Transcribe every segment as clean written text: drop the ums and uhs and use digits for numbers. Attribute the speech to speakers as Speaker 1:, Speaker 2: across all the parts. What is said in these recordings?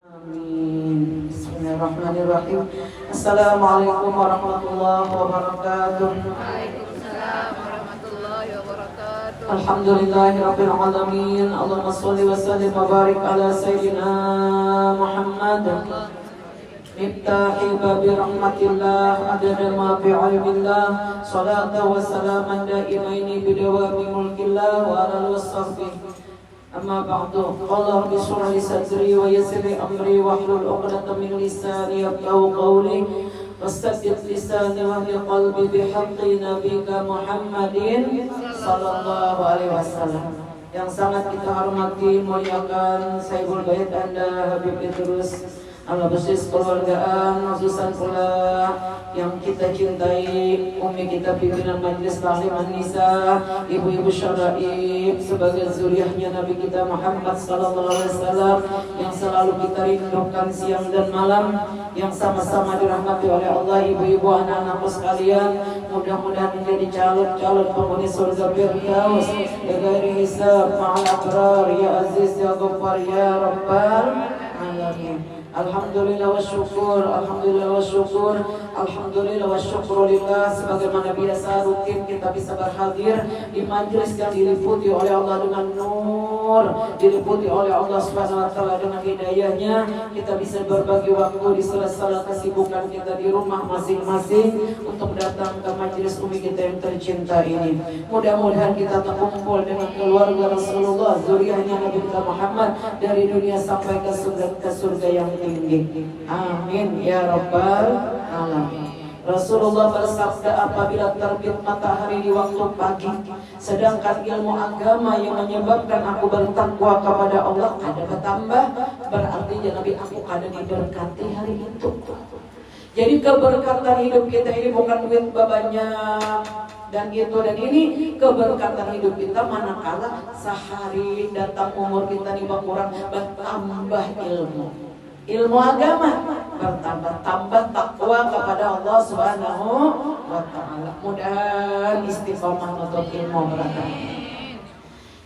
Speaker 1: Amin. Bismillahirrahmanirrahim. Assalamualaikum warahmatullahi wabarakatuh.
Speaker 2: Waalaikumsalam warahmatullahi wabarakatuh.
Speaker 1: Alhamdulillahirabbil alamin. Allahumma shalli wa sallim wa barik ala sayyidina Muhammad. Miftahi babi rahmatillah adada ma fi ilmillah. Salatu wa salaman daimaini bidawami mulkillah wa ala wasahbihi. Amma ba'du. Qala rabbi shrah li sadri wa yassir li amri wahlul 'uqdatam min lisani yafqahu qawli wasaddid lisani wahdi qalbi bihaqqi nabiyyika Muhammadin sallallahu alaihi wasallam. Yang sangat kita hormati, muliakan Sayyidul Bait Anda Habib Idrus Al-Basis keluargaan, khususan pula yang kita cintai Umi kita pimpinan Majelis Ta'lim An-Nisa, ibu-ibu syara'i sebagai zuriyahnya Nabi kita Muhammad sallallahu alaihi wasallam yang selalu kita rindukan siang dan malam, yang sama-sama dirahmati oleh Allah. Ibu-ibu, anak-anakku sekalian, mudah-mudahan menjadi calon-calon penghuni surga Firdaus bighairi hisab ma'al abrar ya aziz ya ghaffar ya rabbal alamin. Alhamdulillah wa syukur, alhamdulillah wa syukur, alhamdulillah wa syukurillah. Sebagaimana biasa rutin kita bisa berhadir di majelis yang diliputi oleh Allah dengan nur, diliputi oleh Allah Subhanahu wa taala dengan hidayahnya. Kita bisa berbagi waktu di sela-sela kesibukan kita di rumah masing-masing untuk datang ke majelis Umi kita yang tercinta ini. Mudah-mudahan kita terkumpul dengan keluarga Rasulullah, zuriyahnya Nabi kita Muhammad dari dunia sampai ke surga yang tinggi. Amin ya rabbal alamin. Rasulullah bersabda, apabila terbit matahari di waktu pagi, sedangkan ilmu agama yang menyebabkan aku bertakwa kepada Allah ada bertambah, berarti ya Nabi aku ada diberkati hari itu. Jadi keberkatan hidup kita ini bukan duit banyak dan itu dan ini. Keberkatan hidup kita manakala sehari datang umur kita nih kurang bertambah ilmu agama, bertambah takwa kepada Allah Subhanahu wa taala. Mudah istiqomah untuk ilmu berkah.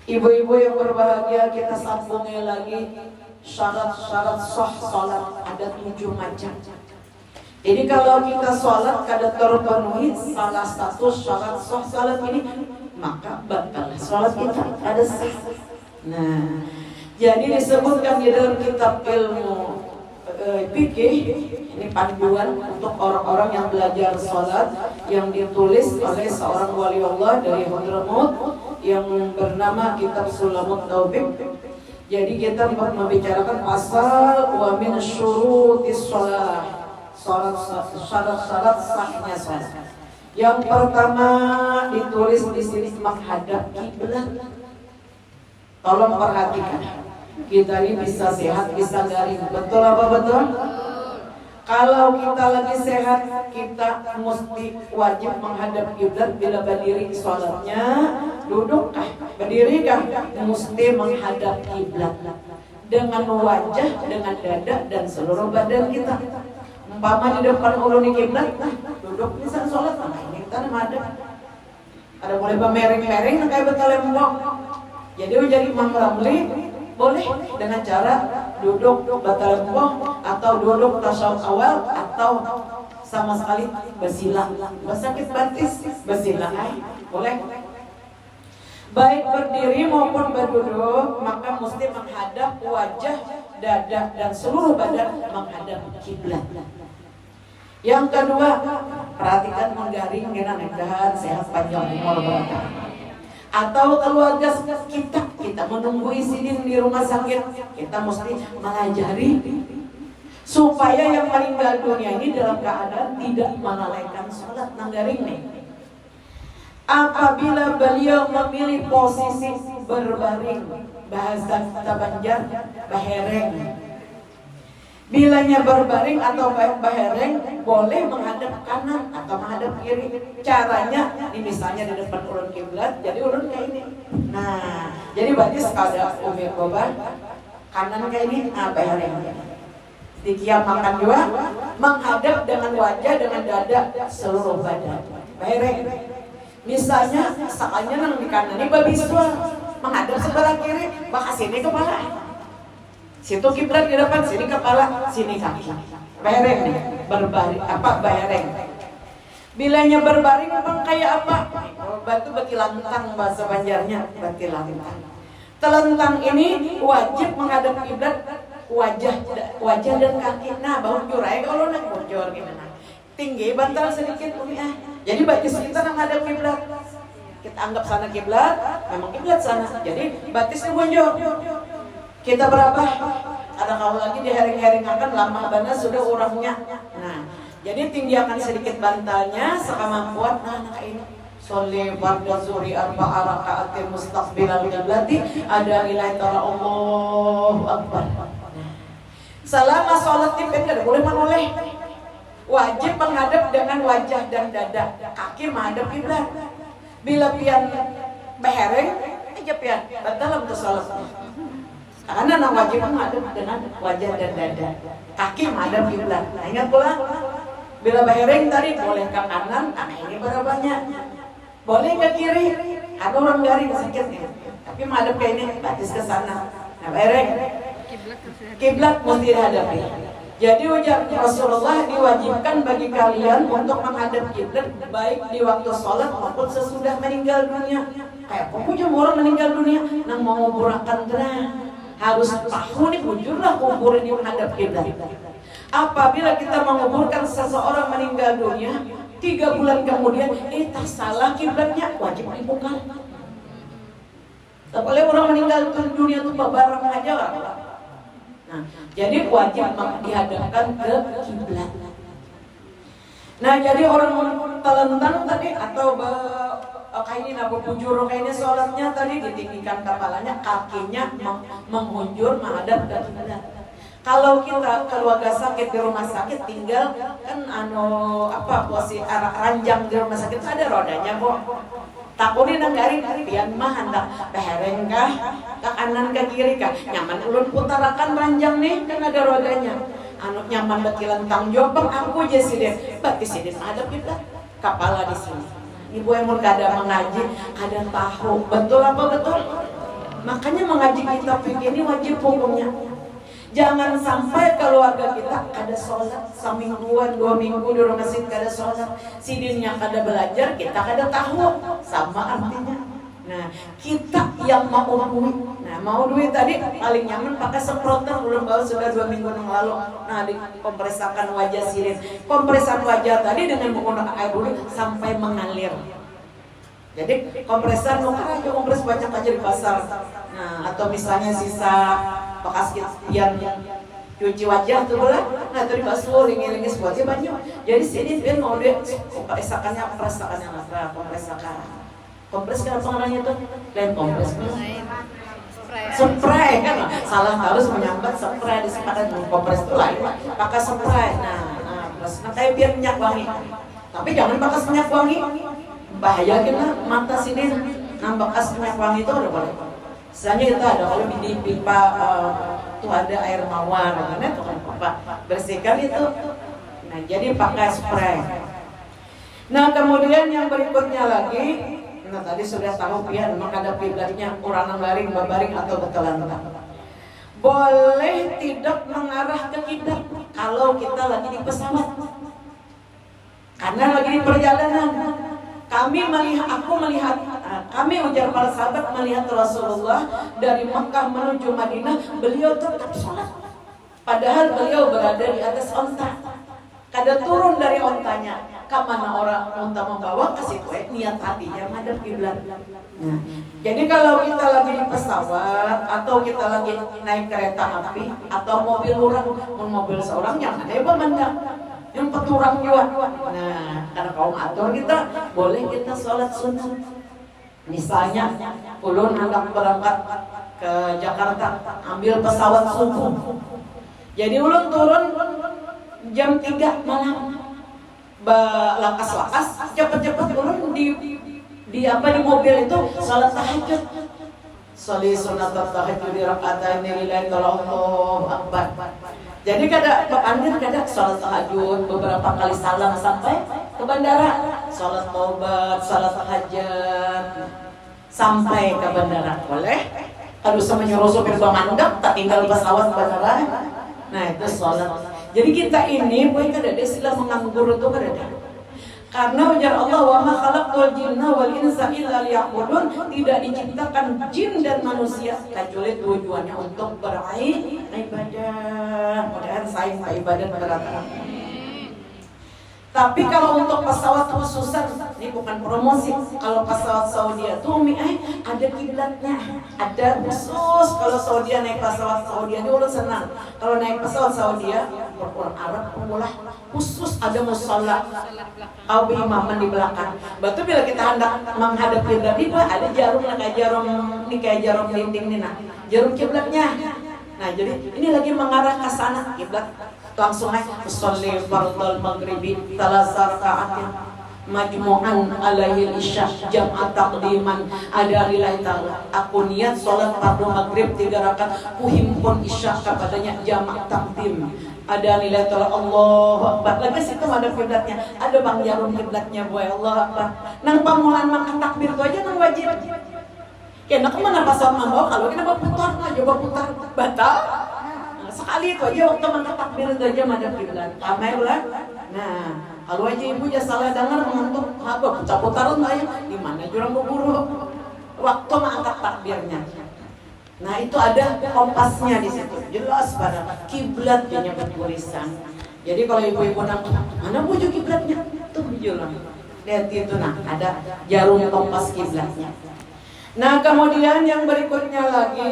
Speaker 1: Ibu-ibu yang berbahagia, kita sambungi lagi syarat-syarat sah salat. Ada 7 macam. Jadi kalau kita sholat kada terpenuhi salah satu syarat sah salat ini, maka batal sholat kita, ada sah. Nah, jadi disebutkan di dalam kitab ilmu fikih, ini panduan untuk orang-orang yang belajar sholat yang ditulis oleh seorang wali Allah dari Hadramaut yang bernama kitab Sulamut Taufik. Jadi kita membicarakan pasal wa min syurutis sholat, syarat-syarat sahnya sholat. Yang pertama ditulis di sini menghadap kiblat. Tolong perhatikan. Kita ini bisa sehat, bisa garing. Betul apa betul? Kalau kita lagi sehat, kita mesti wajib menghadap kiblat. Bila berdiri sholatnya, duduk kah? Berdiri kah? Mesti menghadap kiblat. Dengan wajah, dengan dada, dan seluruh badan kita. Umpama di depan ulun kiblat, duduk bisa sholat. Nah ini kita menghadap. Ada boleh bermering-mering, kayak betul lembong. Jadi jadi Imam Ramli boleh dengan cara duduk batal lembong atau duduk tasyahud awal atau sama sekali bersila. Sakit batis bersila, boleh. Baik berdiri maupun berduduk, maka mesti menghadap wajah, dada dan seluruh badan menghadap kiblat. Yang kedua, perhatikan menggaring dengan mudah sehat panjang umur berkah. Atau keluarga kita menunggu isidin di rumah sakit, kita mesti mengajari supaya yang meninggal dunia ini dalam keadaan tidak melalaikan sholat. Nanggaring nih, apabila beliau memilih posisi berbaring, bahasa kita Banjar bahereng. Bilanya berbaring atau bahereng, boleh menghadap kanan atau menghadap kiri. Caranya, ini misalnya di depan ulun kiblat, jadi ulun kayak ini. Nah, jadi berarti sekadar umi boban kanan kayak ini, bahereng. Dikiam makan juga, menghadap dengan wajah, dengan dada, seluruh badan. Bahereng. Misalnya, sakalnya nang di kanan ini babiswa, menghadap sebelah kiri, bakal sini kepala. Situ kiblat di depan, sini kepala, sini kaki. Bereng nih, berbaring bereng. Bilanya berbaring memang kayak apa? Batu betilantang bahasa Banjarnya, betilantang. Telentang ini wajib menghadap kiblat, wajah dan kaki. Nah, bujur aja kalau nak bujur gimana? Tinggi bantal sedikit Umi ah. Jadi batis kita menghadap kiblat. Kita anggap sana kiblat, memang kiblat sana. Jadi batisnya bujur. Kita berapa? Ada kalau lagi di hering-heringakan lama banget sudah urangnya. Nah, jadi tinggiakan sedikit bantalnya sekemampuan. Nah ini Sholli fardhu zuhri arba'a raka'atin mustaqbilal qiblati ada ilahi ta'ala Allahu akbar. Selama sholat tidak boleh menoleh. Wajib menghadap dengan wajah dan dada. Kaki menghadap kiblat. Bila pian behereng, aja pian batal untuk sholatnya. Karena wajib menghadap dengan wajah dan dada. Kaki menghadap kiblat. Nah ingat pula, bila behereng tadi boleh ke kanan, nah ini berapa banyak? Boleh ke kiri, ada orang garing sakitnya. Tapi menghadap ke ini, batis ke sana. Nah behereng, kiblat mesti dihadapi. Jadi ujar Rasulullah diwajibkan bagi kalian untuk menghadap kiblat baik di waktu sholat maupun sesudah meninggal dunia. Kayak pokoknya orang meninggal dunia, nang mau nguburakan tenang. Harus tahu nih bujurlah kubur ini menghadap kiblat. Apabila kita menguburkan seseorang meninggal dunia 3 bulan kemudian tak salah kiblatnya, wajib dibongkar. Tak boleh orang meninggal dunia itu barang aja lah. Nah, jadi wajib dihadapkan ke kiblat. Nah, jadi orang telentang tadi atau kayak ini bujur kayak ini sholatnya tadi ditinggikan kepalanya, kakinya menghunjur menghadap ke kiblat. Kalau kita keluarga sakit di rumah sakit tinggal kan posisi ranjang di rumah sakit ada rodanya kok. Takuni nang garing pian mah hendak behereng kah, ke kanan ke kiri kah, nyaman ulun putarakan ranjang nih kan ada rodanya. Nyaman betilentang jopeng aku aja sih deh, batis sini menghadap kiblat, kepala di sini. Ibu yang mau kada mengaji, kada tahu betul apa betul. Makanya mengaji kitab fikih ini wajib hukumnya. Jangan sampai keluarga kita kada sholat semingguan 2 minggu di rumah masjid kada sholat, sidinnya kada belajar, kita kada tahu, sama artinya. Nah, kita yang mau duit, mau duit tadi paling nyaman pakai semprotan, belum baru sudah 2 minggu yang lalu. Nah, dikompresakan wajah sidin, kompresan wajah tadi dengan menggunakan air dulu sampai mengalir. Jadi kompresan nuker aja, kompres banyak aja di pasar. Nah, atau misalnya sisa bekas yang cuci wajah tuh lah, nah tadi basuh ringi-ringi sebuahnya banyak. Jadi sini dia mau dia kompresakannya apa? Kompres kan apa namanya tuh? Lain kompres kan? Spray kan? Salah harus menyambat spray di sepadan kompres itu lain. Pakai spray. Nah kayak biar minyak wangi. Tapi jangan pakai minyak wangi. Bahaya kan mata sini. Nah bekas minyak wangi itu udah boleh. Misalnya itu ada kalau di pipa tuh ada air mawar, kan tuh kan pipa bersihkan itu. Nah jadi pakai spray. Nah kemudian yang berikutnya lagi, nah tadi sudah tahu pian menghadap kiblatnya orang baring, babaring atau betelantang. Boleh tidak mengarah ke kiblat kalau kita lagi di pesawat, karena lagi di perjalanan. Kami ujar para sahabat melihat Rasulullah dari Mekah menuju Madinah, beliau tetap sholat. Padahal beliau berada di atas onta. Kada turun dari ontanya. Kamana orang onta membawa ke situ niat hatinya menghadap kiblat. Nah, jadi kalau kita lagi di pesawat atau kita lagi naik kereta api atau mobil seorang yang ada memandang. Yang peturang juga. Nah, karena kaum atur kita boleh kita sholat sunnah. Misalnya, ulun hendak berangkat ke Jakarta, ambil pesawat subuh. Jadi ulun turun jam 3 malam. Lakas-lakas, cepat-cepat ulun di mobil itu sholat tahajud. Sholli sunat tahajud di rakaatain lillahi ta'ala Allahu akbar. Jadi kada sholat tahajud beberapa kali salam sampai ke bandara, sholat taubat, sholat tahajud sampai ke bandara boleh. Aduh sama nyuruh supir bamandap tak tinggal pesawat bandara. Nah itu sholat. Jadi kita ini boleh kada ada istilah menganggur itu kada ada. Karena ujar Allah wa ma khalaqtul jinna wal insa illa liya'budun, tidak diciptakan jin dan manusia kecuali tujuannya untuk beribadah. Mudah-mudahan saya ibadah berat. Tapi kalau untuk pesawat khususan, ini bukan promosi. Kalau pesawat Saudi itu ada kiblatnya, ada khusus. Kalau Saudi naik pesawat Saudi itu udah senang. Kalau naik pesawat Saudi berkurang Arab pemula khusus ada musalla, au imaman di belakang. Batu bila kita hendak menghadap kiblat itu ada jarum kayak jarum dinding nih, nah jarum kiblatnya. Nah jadi ini lagi mengarah ke sana kiblat. Langsung aja sholli fardal maghribi thalatha raka'atin majmu'an alaihi isya jam'at taqdiman ada lillahi ta'ala. Aku niat sholat fardu maghrib 3 rakaat kuhimpun isya kepadanya jamak takdim ada lillahi ta'ala. Allahu akbar. Lagi situ ada kiblatnya, ada bang jarum kiblatnya boy. Allahu akbar. Nang pamulan maka takbir itu aja nang wajib. Kena kemana pas mambo kalau kita putar coba putar batal. Sekali itu aja waktu mangkat takbir itu aja madhab kiblat. Ramai ulah. Nah, kalau aja ibu ya salah dengar mengantuk, apa putar-putaran aja di mana jurang buru waktu mengangkat takbirnya. Nah, itu ada kompasnya di situ. Jelas pada kiblat punya tulisan. Jadi kalau ibu-ibu nang mana bujuk kiblatnya? Tuh jelas. Lihat itu nah, ada jarum kompas kiblatnya. Nah kemudian yang berikutnya lagi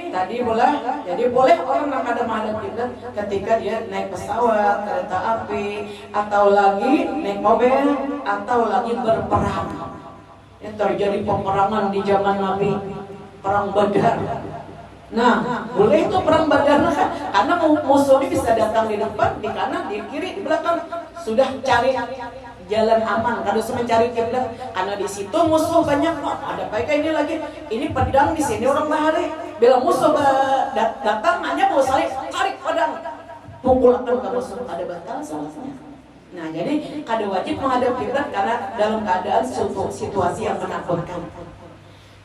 Speaker 1: tadi boleh, jadi boleh orang yang ada menghadap kiblat ketika dia naik pesawat, kereta api, atau lagi naik mobil, atau lagi berperang. Ya, terjadi peperangan di zaman Nabi, perang Badar. Nah boleh itu perang Badar karena musuh ini bisa datang di depan, di kanan, di kiri, di belakang, sudah cari jalan aman kalau mencari kiblat karena di situ musuh banyak. Ada baik ini lagi ini pedang di sini orang bahari bila musuh datang hanya mau tarik pedang pukulkan ke musuh ada batal salahnya. Nah jadi kada wajib menghadap kiblat karena dalam keadaan situasi yang menakutkan.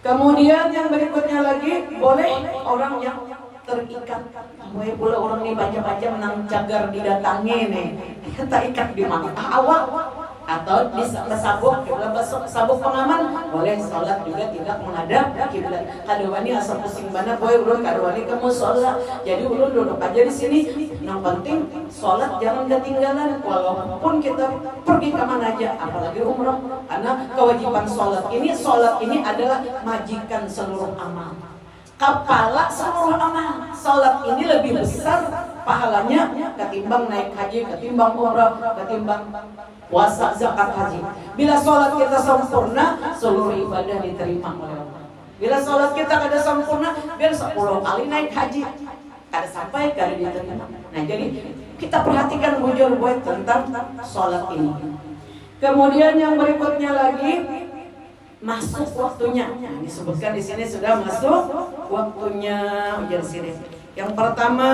Speaker 1: Kemudian yang berikutnya lagi boleh orang yang terikat. Boleh pula orang ini baca-baca menang cagar didatangi nih kita ikat di mana awak atau di sabuk sabuk pengaman boleh sholat juga tidak menghadap kiblat. Kadawani asal pusing banget boy ulun kadawani kamu sholat jadi ulun duduk aja di sini. Yang penting sholat jangan ketinggalan walaupun kita pergi kemana aja apalagi umrah karena kewajiban sholat ini adalah majikan seluruh amal, kepala seluruh amal. Sholat ini lebih besar pahalanya ketimbang naik haji, ketimbang umrah, ketimbang puasa, zakat, haji. Bila sholat kita sempurna, seluruh ibadah diterima oleh Allah. Bila sholat kita kada sempurna, biar 10 kali naik haji, kada sampai, kada diterima. Nah jadi kita perhatikan bujur buat tentang sholat ini. Kemudian yang berikutnya lagi masuk waktunya. Nah, disebutkan di sini sudah masuk waktunya ujian sini. Yang pertama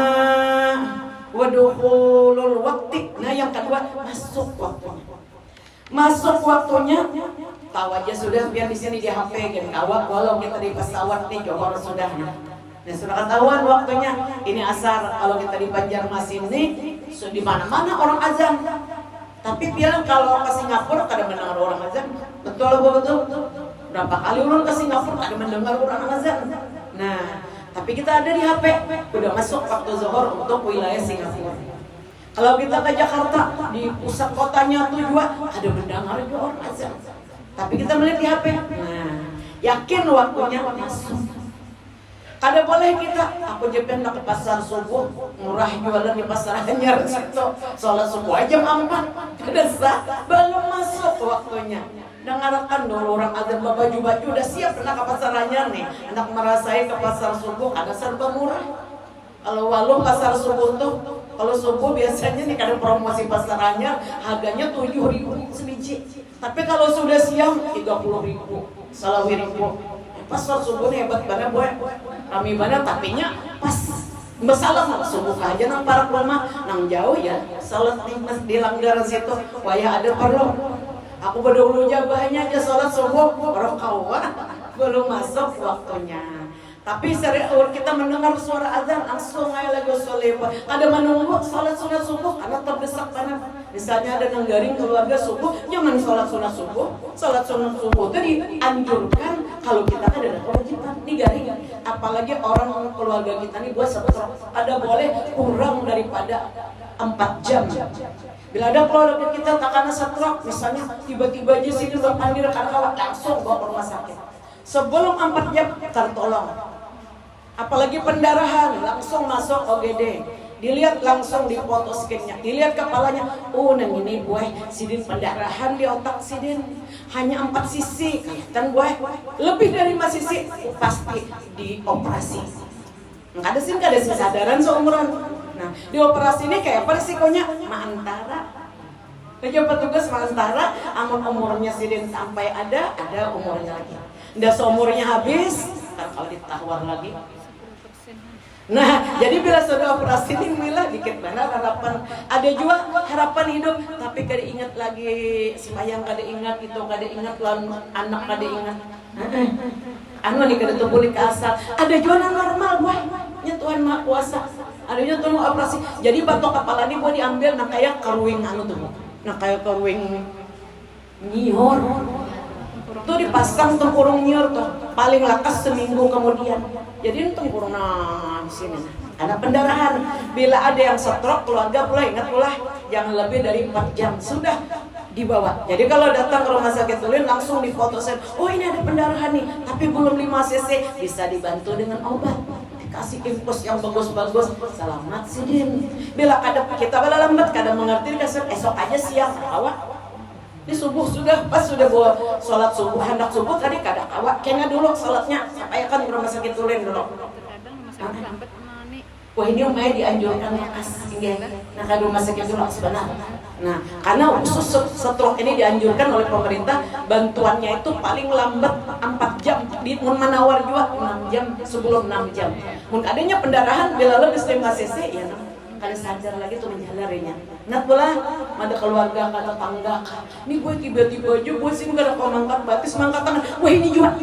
Speaker 1: wadukhulul waqti. Nah yang kedua masuk waktunya. Masuk waktunya tahu aja sudah biar di sini di HP kan kawak walau kita di pesawat nih Johor sudah. Nah sudah ketahuan waktunya. Ini asar kalau kita di Banjarmasin nih di mana-mana orang azan. Tapi bilang kalau ke Singapura kada mendengar orang azan. Betul apa betul? Berapa kali orang ke Singapura kada mendengar orang azan. Nah, tapi kita ada di HP, udah masuk waktu zuhur untuk wilayah Singapura. Kalau kita ke Jakarta, di pusat kotanya tuh juga ada mendengar juga orang azan. Tapi kita melihat di HP. Nah, yakin waktunya masuk. Kada boleh kita, aku jepen ke pasar subuh, murah jualan di pasar Anyar situ. Sholat subuh aja 4, kada sah, belum masuk waktunya. Dengarkan dulu orang azan baju-baju udah siap pernah ke pasar Anyar nih. Anak merasai ke pasar subuh, ada serba murah. Kalau walau pasar subuh tuh, kalau subuh biasanya nih kada promosi pasar Anyar, harganya 7.000 sebiji. Tapi kalau sudah siang 30.000, salawi ribu. Pasar subuh nih hebat banget boy. Rame banget tapinya pas bersalam subuh aja nang para rumah nang jauh ya salat di langgar situ waya ada perlu aku berdahulu jabahnya aja salat subuh baru kawan belum masuk waktunya. Tapi sering kita mendengar suara azan langsung aja lagi sholat. Ada menunggu sholat sunat subuh karena terdesak banget. Misalnya ada nenggaring keluarga subuh, jangan sholat sunat subuh. Sholat sunat subuh itu dianjurkan kalau kita kan ada kewajiban digaring. Apalagi orang keluarga kita nih buat setrok, ada boleh kurang daripada 4 jam. Bila ada keluarga kita tak kena stroke, misalnya tiba-tiba aja sini berpandir karena langsung bawa ke rumah sakit. Sebelum 4 jam tertolong. Apalagi pendarahan, langsung masuk OGD. Dilihat langsung di foto skinnya, dilihat kepalanya. Oh, nang ini boy, sidin pendarahan di otak sidin. Hanya 4 sisi, kelihatan boy. Lebih dari 5 sisi, pasti dioperasi. Nggak ada sih sadaran seumuran. Nah, di operasi ini kayak apa risikonya? Antara kerja petugas sementara amun umurnya sidin sampai ada umurnya lagi. Nggak seumurnya habis, kalau ditawar lagi. Nah, jadi bila sudah operasi ini mila dikit benar harapan. Ada juga harapan hidup, tapi kada ingat lagi sembahyang, kada ingat itu, kada ingat lawan anak, kada ingat. Anu nih kada tubuh ke asal. Ada juga yang normal, wah, nya Tuhan Maha Kuasa. Adanya Tuhan mau operasi. Jadi batok kepala ini mau diambil, nah kayak karuing anu tuh, nah kayak karuing nyior. Tuh dipasang tempurung nyior tuh, paling lakas seminggu kemudian. Jadi tempurung di sini. Ada pendarahan. Bila ada yang stroke, keluarga pula ingat pula jangan lebih dari 4 jam sudah dibawa. Jadi kalau datang ke rumah sakit Ulin langsung difoto sen. Oh ini ada pendarahan nih, tapi belum 5 cc, bisa dibantu dengan obat. Dikasih infus yang bagus-bagus. Selamat sidin. Bila kita bala lambat, kadang mengerti esok aja siang awak. Di subuh sudah pas sudah bawa sholat subuh, hendak subuh tadi kada awak kayaknya dulu sholatnya sampai kan ke rumah sakit Ulin dulu. Wah ini umay dianjurkan lekas hingga nah ke rumah sakit dulu sebenarnya. Nah karena khusus stroke ini dianjurkan oleh pemerintah, bantuannya itu paling lambat 4 jam, di menawar juga 6 jam sebelum 6 jam. Mungkin adanya pendarahan bila lebih 5 cc ya kada sadar lagi tuh menjalarinya. Nak pula ada keluarga, kada tangga. Ini gue tiba-tiba aja gue sih kada kau mangkat batis, mangkat tangan. Wah ini juga.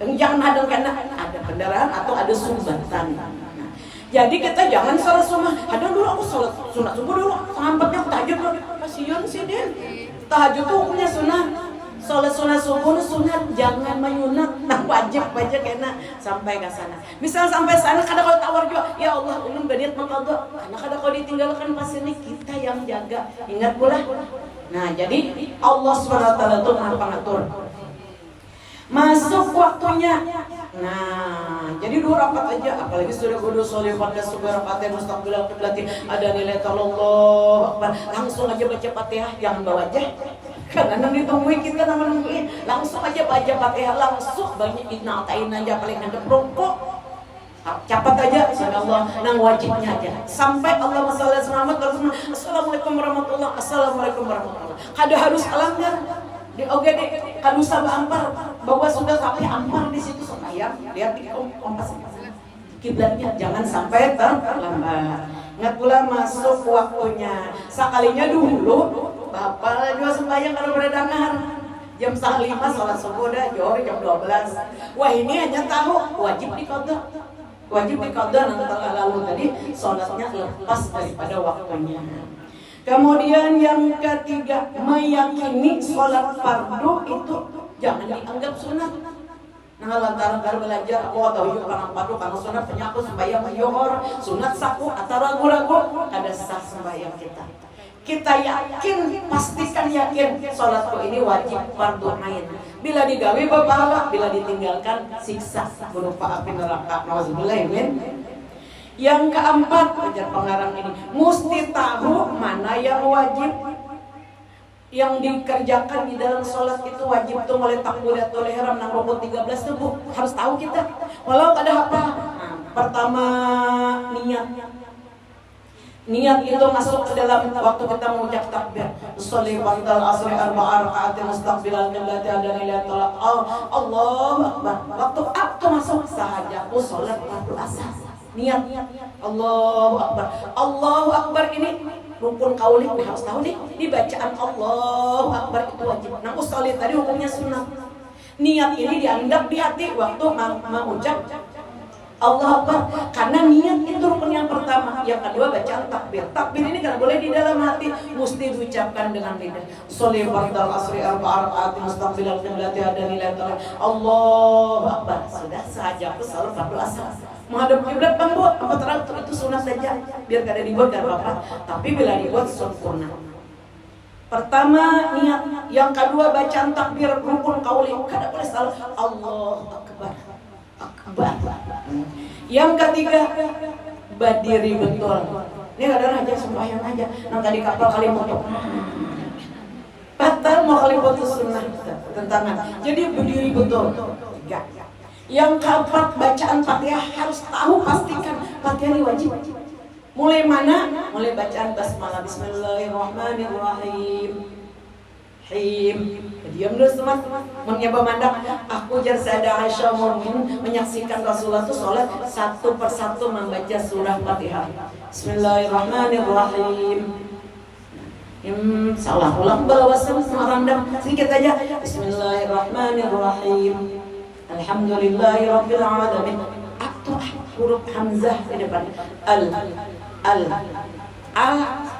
Speaker 1: Jangan hadang kena ada pendarahan atau ada sumbatan. Nah, jadi kita jangan salah sunah. Hadang dulu aku salat sunat subuh dulu. Sampatnya tahajud dulu. Kasihan sih Den. Tahajud tuh hukumnya sunah. Salat sunat subuh sunat, jangan menyunat. Nah wajib aja kena sampai ke sana. Misal sampai sana kada kalau tawar juga, ya Allah ulun badiat mengqadha. Karena kada kalau ditinggalkan pas ini kita yang jaga. Ingat pula. Nah, jadi Allah SWT itu Maha Pengatur. Masuk waktunya. Nah, jadi 2 rakaat aja, apalagi sudah kudu sholih pada subuh rakaatin mustaqbilal qiblati, ada nilai Allah Akbar. Langsung aja baca Fatihah, jangan bawa aja. Karena ditungguin kita nungguin, langsung aja baca Fatihah, langsung banyak dinatain aja paling hadap rukuk. Capat aja, insyaallah nang wajibnya aja. Sampai Allah masalah selamat terus assalamualaikum warahmatullah, assalamualaikum warahmatullah. Kada harus alanggar di OGD, kada usah ampar, bahwa sudah sampai ampar di situ sembahyang, lihat di kompas kiblatnya, jangan sampai terlambat. Ingat pula masuk waktunya. Sekalinya dulu Bapak juga sembahyang kalau beredar jam 5 sholat subuh dah jauh jam 12. Wah ini hanya tahu wajib diqadha. Wajib diqadha nanti lalu tadi sholatnya lepas daripada waktunya. Kemudian yang ketiga, meyakini sholat fardu itu jangan dianggap sunat. Nah lantaran kar belajar aku tahu yuk karena fardu karena sunat penyaku sembahyang mayor sunat saku atau ragu-ragu ada sah sembahyang kita. Kita yakin, pastikan yakin sholatku ini wajib fardu ain. Bila digawe berpahala, bila ditinggalkan siksa berupa api neraka. Nauzubillah min. Yang keempat, ajar pengarang ini mesti tahu mana yang wajib, yang dikerjakan di dalam sholat itu wajib tuh mulai takbiratul ihram nang rukun 13 tuh Bu, harus tahu kita. Walau ada apa? Nah, pertama niat. Niat itu masuk ke dalam waktu kita mengucap takbir. Sholli waqtal asri arba'a raka'atin mustaqbilal qiblati ada nilai tolak. Allahu Akbar. Waktu masuk sahaja aku sholat fardu asar. Niat. Allahu Akbar. Allahu Akbar ini rukun qauli harus tahu nih. Di bacaan Allahu Akbar itu wajib. Nah usolli tadi hukumnya sunat. Niat ini dianggap di hati waktu mengucap Allah Akbar, karena niat itu rukun yang pertama. Yang kedua bacaan takbir. Takbir ini kan boleh di dalam hati, mesti diucapkan dengan lidah. Sholli fardal asri arba'a raka'atin mustaqbilal qiblati ada nilai Allahu Akbar. Sudah saja aku salat fardu asar. Menghadap kiblat Bang Bu, 4 rakaat itu sunat saja. Biar kada dibuat enggak apa-apa, tapi bila dibuat sempurna. Pertama niat, yang kedua bacaan takbir rukun qauli. Kada boleh salah Allahu Akbar. Akbar. Yang ketiga berdiri betul. Ini kadang aja sembahyang aja. Nang tadi kapal kali motor. Batal mau kali foto sunnah tentangan. Jadi berdiri betul. Tiga. Yang keempat bacaan Fatihah harus tahu, pastikan Fatihah ini wajib. Mulai mana? Mulai bacaan basmalah. Bismillahirrahmanirrahim. Diam dulu teman-teman. Menyapa mandang. Aku Jarsada Aisyah Murmin menyaksikan Rasulullah itu sholat satu persatu membaca surah Fatihah. Bismillahirrahmanirrahim. Salah ulang balawasan merandam sedikit aja. Bismillahirrahmanirrahim. Alhamdulillahirabbil alamin. Aktu huruf hamzah di depan.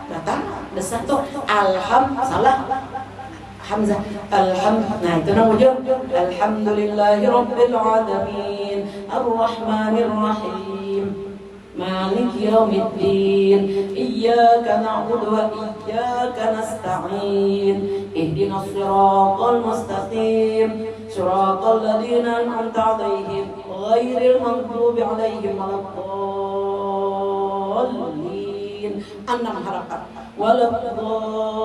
Speaker 1: Datang ada satu alham salah. Hamzah nah itu namanya alhamdulillahirabbil alamin arrahmanir rahim maliki yaumiddin iyyaka na'budu wa iyyaka nasta'in ihdinas siratal mustaqim siratal ladzina an'amta 'alaihim ghairil maghdubi 'alaihim waladdallin. 6 harakat waladdallin.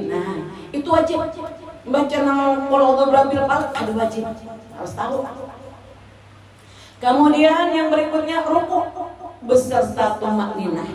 Speaker 1: Nah, itu wajib. Baca nama qul a'udzu birabbil falaq ada wajib. Harus tahu. Kemudian yang berikutnya ruku beserta tumakninah.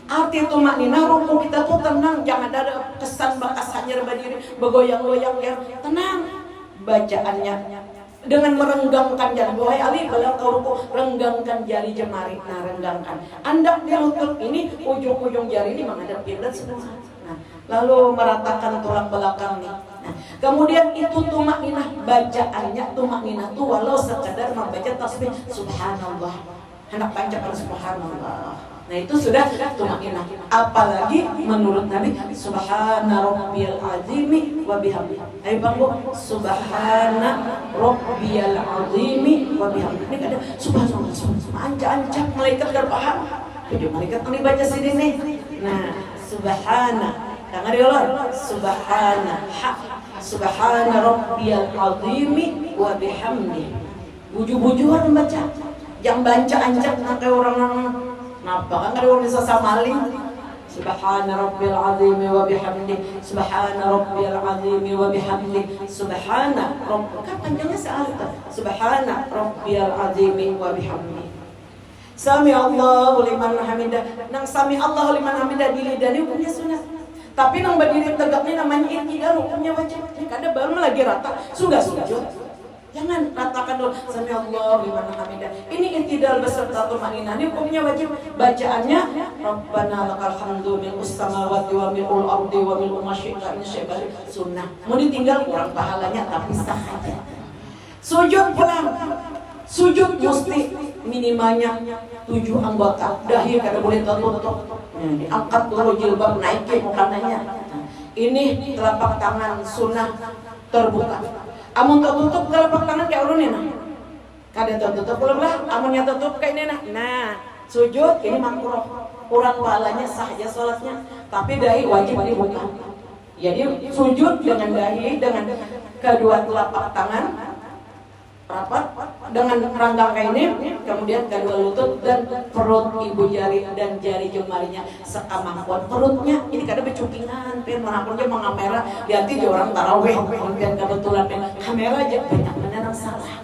Speaker 1: Arti tumakninah ruku kita tuh tenang, jangan ada kesan bakas hanya berdiri bergoyang-goyang ya. Tenang. Bacaannya dengan merenggangkan jari. Wahai Ali, kalau kau ruku renggangkan jari jemari. Nah, renggangkan. Anda di lutut ini ujung-ujung jari ini menghadap kiblat semua. Nah, lalu meratakan tulang belakang nih. Nah, kemudian itu tumakninah, bacaannya tumakninah itu walau sekadar membaca tasbih subhanallah. Hendak panjangkan subhanallah. Nah, itu sudah tumakninah. Apalagi menurut Nabi subhana rabbiyal azimi wa bihamdihi. Ayo Bang Bu, subhana rabbiyal azimi wa bihamdihi. Ini ada subhanallah. Ancak-ancak malaikat enggak paham. Jadi malaikat ini baca sini nih. Nah, subhana. Dengar ya Allah. Subhana rabbiyal azimi wa bihamdihi. Buju-bujuan membaca. Yang baca ancak kayak orang napa kan ada orang bisa samaling. Subhana rabbil azim wa bihamdi. Subhana rabbil azim wa bihamdi. Subhana rabb. Kan panjangnya sekali tuh. Subhana rabbil azim wa bihamdi. Sami Allahu liman hamidah. Nang sami Allahu liman hamidah di lidah ini hukumnya sunat. Tapi nang berdiri tegaknya namanya i'tidal, hukumnya wajib. Kada baru lagi rata sudah sujud. Jangan ratakan dulu sami Allah liman hamidah. Ini i'tidal beserta tumaninah. Ini hukumnya wajib. Bacaannya Rabbana lakal hamdu mil'us samawati wa mil'ul ardi wa mil'u ma syi'ta min syai'in sunnah. Mau ditinggal kurang pahalanya tapi sah aja. Sujud pulang. Sujud mesti minimalnya 7 anggota. Dahi kada boleh tertutup. Diangkat dulu jilbab naikin mukanya. Ini telapak tangan sunnah terbuka. Amun tertutup telapak tangan kayak urunin. Kada tertutup belum lah. Amunnya tertutup kayak ini nah. Nah, sujud ini makruh. Kurang pahalanya sah aja salatnya. Tapi dahi wajib dibuka. Jadi sujud dengan dahi dengan kedua telapak tangan rapat dengan ranggang kayak ini, kemudian kedua lutut dan perut ibu jari dan jari jemarinya sekamampuan. Perutnya ini kada becukingan, pin manapunnya mengamera di hati di orang tarawih, kemudian kebetulan kamera aja banyak benar salah.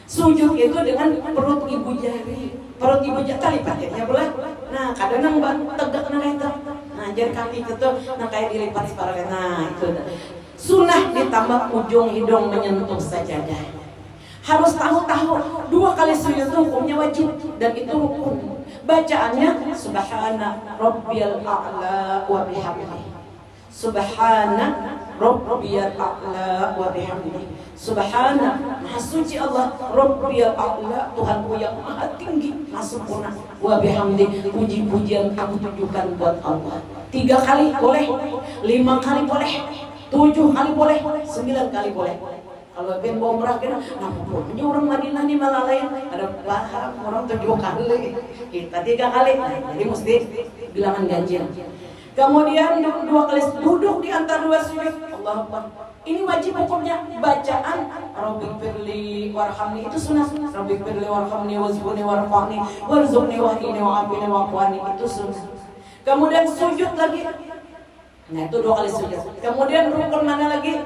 Speaker 1: Sujud itu dengan perut ibu jari, tali pakai boleh. Nah kadang nang tegak nang itu, nah jari kaki itu nang kayak dilipat separuh. Nah itu sunnah ditambah ujung hidung menyentuh sajadah. Harus tahu 2 kali sujud itu hukumnya wajib dan itu rukun. Bacaannya subhana rabbiyal a'la wa bihamdihi. Subhana Rabbiyal a'la wa bihamdihi. Subhana, maha suci Allah, Rabbiyal a'la, Tuhanku yang maha tinggi, maha sempurna. Wa bihamdi, puji-pujian aku tujukan buat Allah. 3 kali boleh, 5 kali boleh, 7 kali boleh, 9 kali boleh. Kalau pengen umrah kena, ini orang Madinah nih malah lain. Ada paham orang 7 kali, kita 3 kali. Nah, jadi mesti bilangan ganjil. Kemudian 2 kali duduk di antara 2 sujud. Allahu Akbar. Ini wajib hukumnya bacaan Rabbighfirli warhamni, itu sunah. Rabbighfirli warhamni wazkurni warfa'ni warzuqni wahdini wa'afini wa'afwani, itu sunah. Kemudian sujud lagi. Nah, itu 2 kali sujud. Kemudian rukun mana lagi?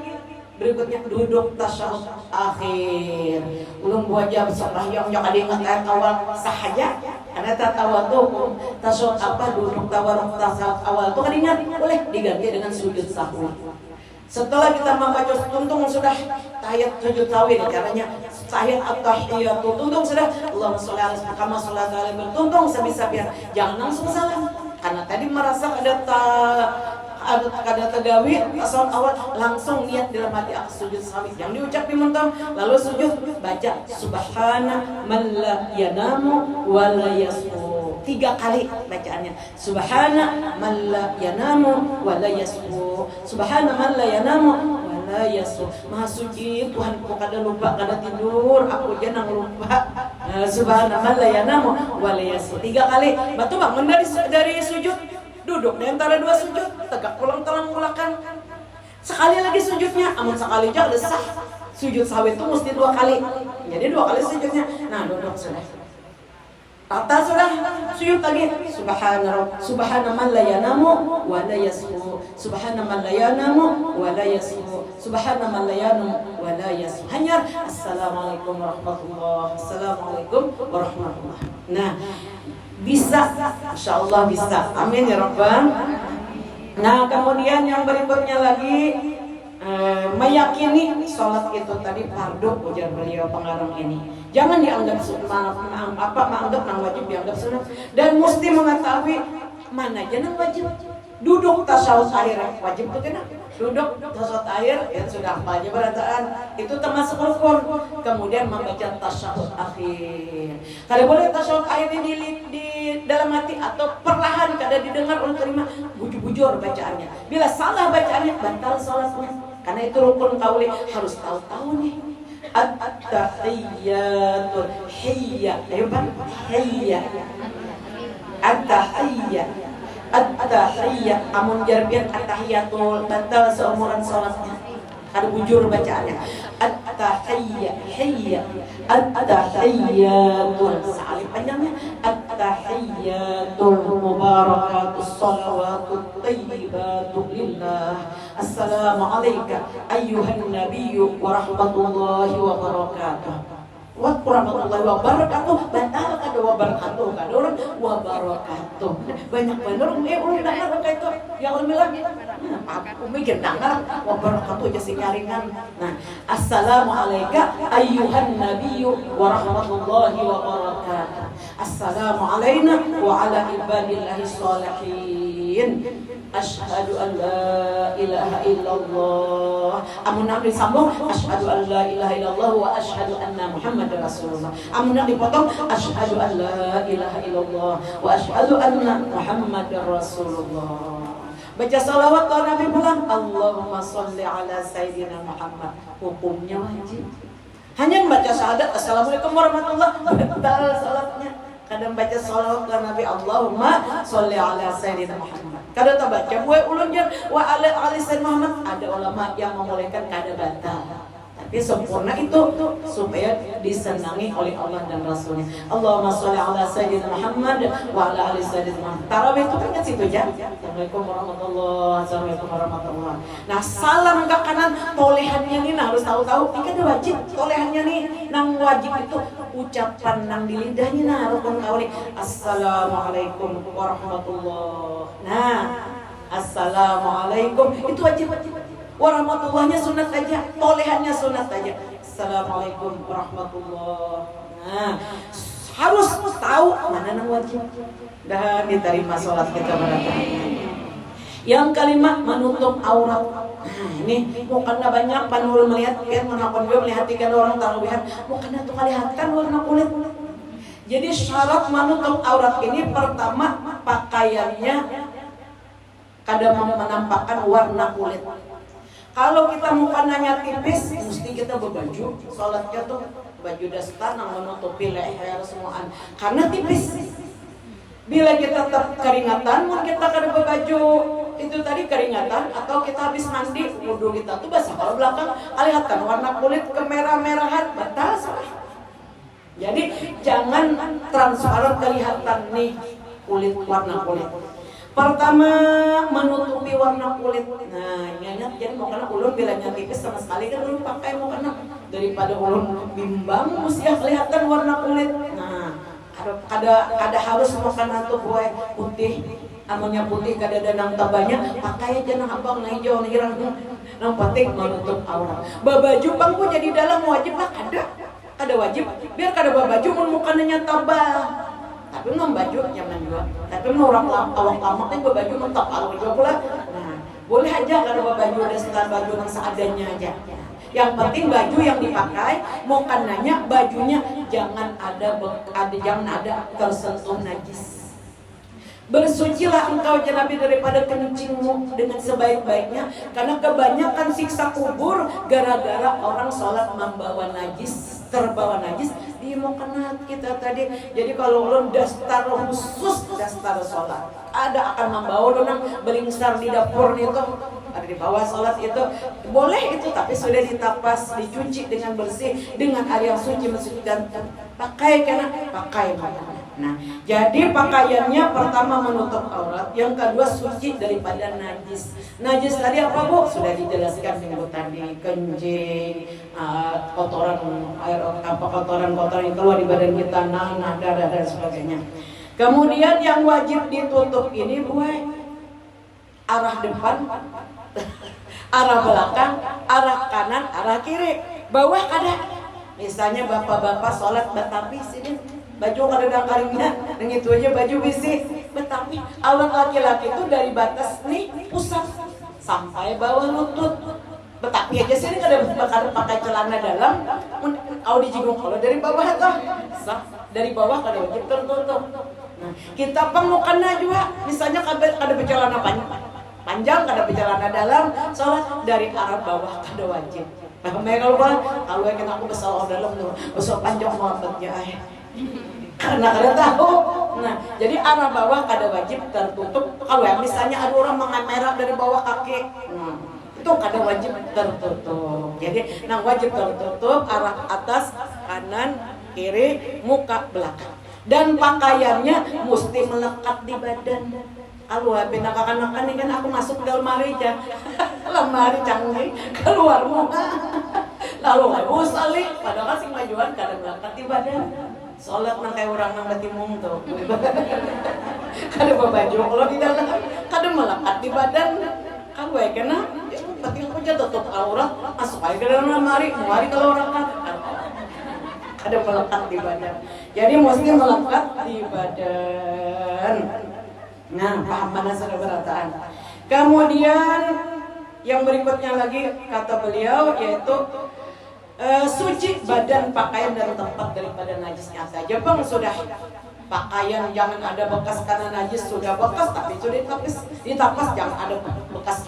Speaker 1: Berikutnya duduk tasyahud akhir. Ulun wajib sembahyang yang ada ingat ayat awal sahaja. Karena tatawadu tasyahud apa duduk tawarruk tasyahud awal itu kan ingat, boleh diganti dengan sujud sahwi. Setelah kita membaca tuntung sudah tahiyat sujud sahwi, caranya tahiyat at-tahiyatu tuntung sudah Allahumma sholli ala Muhammad sallallahu alaihi wasallam, tuntung sebisa-bisa. Jangan langsung salam. Karena tadi merasa ada tadawir asal awal langsung niat dalam hati aku sujud sahwi, yang diucap di muntah lalu sujud baca subhana man la yanamu wa la yasfu, 3 kali bacaannya. Subhana man la yanamu wa la yasfu, subhana man la yanamu wa la yasfu, maha suci Tuhanku kada lupa kada tidur, aku jangan lupa. Subhana man la yanamu wa la yasfu, 3 kali. Batu bangun dari sujud, duduk di antara 2 sujud, tegak pulang telang belakang. Sekali lagi sujudnya, amun sekali aja udah sah. Sujud sahwi itu mesti 2 kali. Jadi 2 kali sujudnya. Nah, duduk sudah. Tata sudah, sujud lagi. Subhana man la yanamu wa la yasfu. Subhana man la yanamu wa la yasfu. Subhana man la yanamu wa la yasfu. Hanya assalamualaikum warahmatullahi. Assalamualaikum warahmatullahi. Nah, bisa, Masya Allah bisa. Amin ya Rabbal. Nah, kemudian yang berikutnya lagi meyakini sholat itu tadi fardu, ujar beliau pengarang ini. Jangan dianggap menganggap nang wajib dianggap sunat, dan mesti mengetahui mana aja nang wajib. Duduk tasyahud akhir wajib itu kena. Duduk tasyahud akhir ya sudah apa aja berataan itu termasuk rukun. Kemudian membaca tasyahud akhir. Kalau boleh tasyahud akhir ini di dalam hati atau perlahan kada didengar oleh terima, bujur-bujur bacaannya. Bila salah bacaannya batal salatnya. Karena itu rukun qauli, harus tahu-tahu nih. At-tahiyyatul hiyya. Ayo Pak, hiyya. At-tahiyyah. At-tahiyyah, amun jarbian at-tahiyatul batal seumuran salatnya. Ada bujur bacaannya. At-tahiyyah, hiyya. At-tahiyyatul, sekali panjangnya. At-tahiyyatul mubarakatus salawatut thayyibatu lillah. Assalamu alayka ayyuhan nabiyyu wa rahmatullahi wa barakatuh. Wa rahmatullahi wa barakatuh, batal kada wa barakatuh, kada orang wa barakatuh. Banyak benar orang dengar kayak itu yang orang bilang aku mikir dengar wa barakatuh aja sih karingan. Nah, assalamu alayka ayyuhan nabiyyu wa rahmatullahi wa barakatuh. Assalamu alayna wa ala ibadillahi sholihin. Asyhadu an la ilaha illallah. Amun nak disambung asyhadu an la ilaha illallah wa asyhadu anna Muhammadar Rasulullah. Amun nak dipotong asyhadu an la ilaha illallah wa asyhadu anna Muhammadar Rasulullah. Baca salawat ke Nabi pulang, Allahumma sholli ala sayyidina Muhammad. Hukumnya wajib. Hanya membaca syahadat assalamualaikum warahmatullahi wabarakatuh salatnya. Kadang baca salawat ke Nabi, Allahumma sholli ala sayyidina Muhammad. Kadang tak baca wa ulun jan wa ala ali sayyidina Muhammad. Ada ulama yang membolehkan kada batal. Tapi sempurna itu supaya disenangi oleh Allah dan Rasulnya. Allahumma sholli ala sayyidina Muhammad wa ala ali sayyidina Muhammad. Tarawih itu kan kat situ aja. Assalamualaikum warahmatullahi wabarakatuh. Nah, salam ke kanan tolehannya nih nah, harus tahu-tahu. Ini kan wajib tolehannya nih. Nang wajib itu ucapan nang di lidahnya nah rukun qauli. Assalamualaikum warahmatullahi. Nah, assalamualaikum itu wajib. Warahmatullahnya sunat aja, tolehannya sunat aja. Assalamualaikum warahmatullahi. Nah, harus tahu mana yang wajib dan diterima sholat kita berapa. Yang kelima, menutup aurat. Nah, ini mukanya banyak panul melihat kan menakon gue melihat tiga orang taruhan mukanya tuh kelihatan warna kulit. Jadi syarat menutup aurat ini pertama pakaiannya kada menampakkan warna kulit. Kalau kita mukanya tipis, mesti kita berbaju sholatnya tuh baju dasar yang menutupi leher semuaan karena tipis. Bila kita tetap keringatan, mungkin kita kada berbaju itu tadi keringatan atau kita habis mandi wudhu kita tuh basah kalau belakang kelihatan warna kulit kemerah-merahan batal salah. Jadi jangan transparan kelihatan nih kulit warna kulit. Pertama menutupi warna kulit. Nah ingat jadi mau kena ulun bilangnya tipis sama sekali kan ulun pakai mau kena daripada ulun bimbang mesti kelihatan warna kulit. Nah kada harus mau kena tuh buah putih. Amonya putih kada ada nang tabanya pakai aja nang abang nang hijau nang irang nang penting menutup aurat. Babaju pangku jadi dalam wajib lah kada wajib biar kada babaju mun mukanya tabah. Tapi nang baju nyaman juga. Tapi mun orang awak lama teh babaju mentap alur juga pula. Nah, boleh aja kada babaju dasar baju nang seadanya aja. Yang penting baju yang dipakai mukananya bajunya jangan ada tersentuh najis. Bersucilah engkau Nabi daripada kencingmu dengan sebaik-baiknya karena kebanyakan siksa kubur gara-gara orang sholat membawa najis, terbawa najis di mukena kita tadi. Jadi kalau ulun dasar khusus dasar sholat ada akan membawa donang belingsar di dapur itu ada di bawah sholat itu boleh itu tapi sudah ditapas dicuci dengan bersih dengan air yang suci mensucikan pakai karena pakai makanya. Nah, jadi pakaiannya pertama menutup aurat, yang kedua suci daripada najis. Najis tadi apa Bu? Sudah dijelaskan minggu tadi, kencing, kotoran air apa kotoran-kotoran yang keluar di badan kita, nanah, darah dan sebagainya. Kemudian yang wajib ditutup ini Bu, arah depan, arah belakang, arah kanan, arah kiri, bawah ada. Misalnya bapak-bapak sholat betapi sini baju kada ada karingnya, dengan itu aja baju bisi. Tetapi aurat laki-laki itu dari batas nih pusat sampai bawah lutut. Tetapi aja sini kada pakai celana dalam, au dijigong kalau dari bawah tuh, dari bawah kada wajib tertutup. Nah, kita pemukana juga, misalnya kada bercelana panjang, kada bercelana dalam, sholat dari arah bawah kada wajib. Nah, kalau kita aku besar dalam tuh, besar panjang muhabbatnya karena kada tahu. Nah, jadi arah bawah kada wajib tertutup. Kalau yang misalnya ada orang mengamera dari bawah kaki, itu kada wajib tertutup. Jadi, nah wajib tertutup arah atas, kanan, kiri, muka, belakang. Dan pakaiannya mesti melekat di badan. Kalau bina kakak-kakak ini kan aku masuk ke lemari aja, lemari canggih keluar muka. Lalu aku salik, padahal sing majuan kada melekat di badan. Sholat nang kayak orang nang batimung tuh. Kada baju kalau di dalam kada melekat di badan. Kan gue kena penting aku aja tutup aurat, masuk aja ke dalam lemari, mari kalau orang kan kada melekat di badan. Jadi mesti melekat di badan. Nah, paham mana saudara berataan. Kemudian yang berikutnya lagi kata beliau yaitu suci badan, pakaian dan tempat daripada najisnya saja. Bang sudah pakaian jangan ada bekas karena najis sudah bekas tapi sudah ditapas jangan ada bekas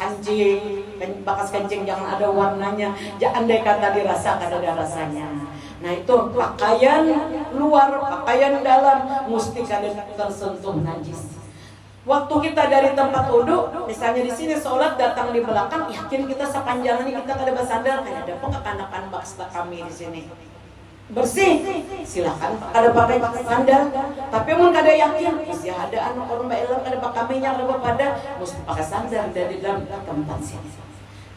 Speaker 1: kencing jangan ada warnanya. Jangan andai kata dirasa kada ada rasanya. Nah itu pakaian luar, pakaian dalam mesti kada tersentuh najis. Waktu kita dari tempat wudhu, misalnya di sini sholat datang di belakang, yakin kita sepanjang ini kita kada bersandar, kada ada pengekanan baksta kami di sini bersih, silakan kada pakai sandal. Tapi mun kada yakin, mesti ada anak orang baelam kada pakai minyak kada pada, mesti pakai sandal dari dalam tempat sini.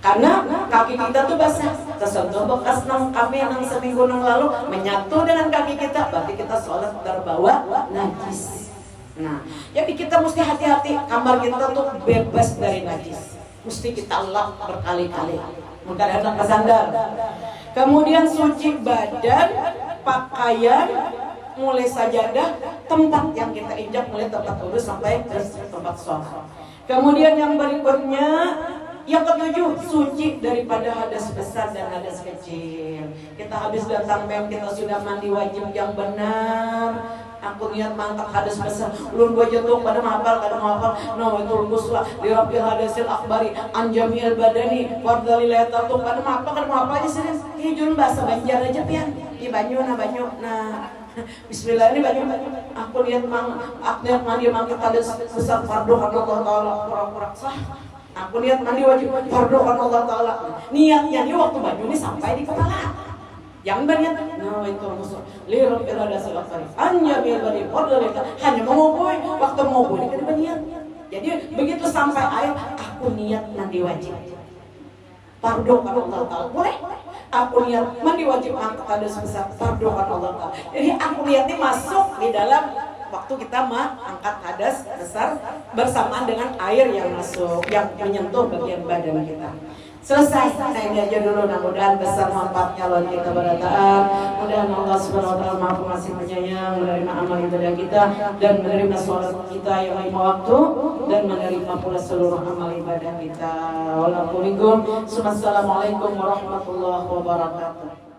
Speaker 1: Karena kaki kita tuh basah, tersentuh bekas nang kami nang seminggu nang lalu menyatu dengan kaki kita, berarti kita sholat terbawa najis. Nah, jadi kita mesti hati-hati kamar kita tuh bebas dari najis. Mesti kita lap berkali-kali. Mungkin ada sandal. Kemudian suci badan, pakaian, mulai sajadah, tempat yang kita injak mulai tempat wudhu sampai ke tempat sholat. Kemudian yang berikutnya, yang ketujuh, suci daripada hadas besar dan hadas kecil. Kita habis datang mem, kita sudah mandi wajib yang benar. Aku niat mangkat hadas besar, ulun gua jatuh pada mahapal, nawaitul ghusla li rabbil hadasil akbari an jami'il badani fardali layatatum pada mahapal aja sih. Ini bahasa Banjar aja pian. Di Banyu nah. Bismillah ini banyak. Aku niat mandi mangkat hadas besar fardu Allah taala pura-pura sah. Aku niat mandi wajib fardu Allah taala. Niatnya ini waktu Banyu ini sampai di kepala. Yang berniat nawaitul ghusla li rabbil hadasil akbari an jami'il badani fardali hanya mengumpul waktu mengumpul ini kan niat. Jadi begitu sampai air aku niat mandi wajib fardu Allah taala. Boleh? Aku niat mandi wajib angkat hadas besar fardu Allah taala. Jadi aku niat ini masuk di dalam waktu kita mengangkat hadas besar bersamaan dengan air yang masuk, yang menyentuh bagian badan kita. Selesai, nah ini aja dulu. Mudah-mudahan besar manfaatnya lawan kita berataan. Mudah-mudahan Allah Subhanahu Wa Taala Maha Pengasih Penyayang menerima amal ibadah kita dan menerima sholat kita yang lima waktu dan menerima pula seluruh amal ibadah kita. Wassalamualaikum warahmatullahi wabarakatuh.